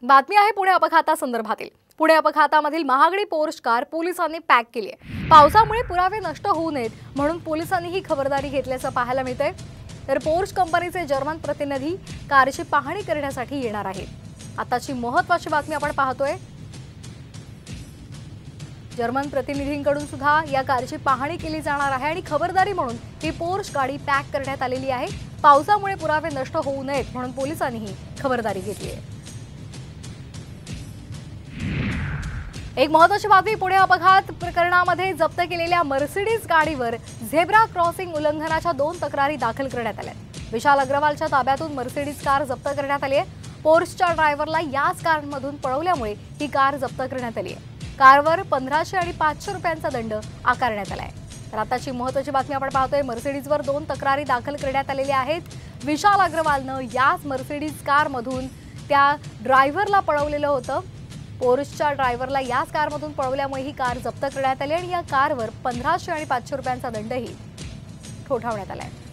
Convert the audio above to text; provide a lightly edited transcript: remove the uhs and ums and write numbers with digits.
बातमी आहे पुणे अपघातासंदर्भातील। पुणे अपघातामधील महागडी पोर्श कार पोलिसांनी पॅक केली आहे। पावसामुळे पुरावे नष्ट होऊ नयेत म्हणून पोलिसांनी ही खबरदारी घेतल्याचं पाहायला मिळतंय। तर पोर्श कंपनीचे जर्मन प्रतिनिधी कारची पाहणी करण्यासाठी येणार आहेत। आताची महत्त्वाची बातमी आपण पाहतोय। जर्मन प्रतिनिधींकडून सुद्धा या कारची पाहणी केली जाणार आहे आणि खबरदारी म्हणून ही पोर्श गाडी पॅक करण्यात आलेली आहे। पावसामुळे पुरावे नष्ट होऊ नयेत म्हणून पोलिसांनी ही खबरदारी घेतली आहे। एक महत्त्वाची बातमी, पुणे अपघात प्रकरणामध्ये जप्त केलेल्या मर्सिडीज गाडीवर झेब्रा क्रॉसिंग उल्लंघनाच्या 2 तक्रारी दाखल करण्यात आल्या। विशाल अग्रवालच्या ताब्यातून मर्सिडीज कार जप्त करण्यात आली आहे। पोर्शच्या ड्रायव्हरला याच कारमधून पळवल्यामुळे ही कार जप्त करण्यात आली आहे। कारवर 1500 आणि 500 रुपयांचा दंड आकारण्यात आला आहे। तर आताची महत्त्वाची बातमी आपण पाहतोय, मर्सिडीजवर 2 तक्रारी दाखल करण्यात आलेल्या आहेत। विशाल अग्रवालनं याच मर्सिडीज कारमधून त्या ड्रायव्हरला पळवलेलं होतं। पोर्शच्या ड्रायव्हरला याच कारमधून पळवल्यामुळे ही कार जप्त करण्यात आली आणि या कारवर 1500 आणि 500 रुपयांचा दंडही ठोठावण्यात आला आहे।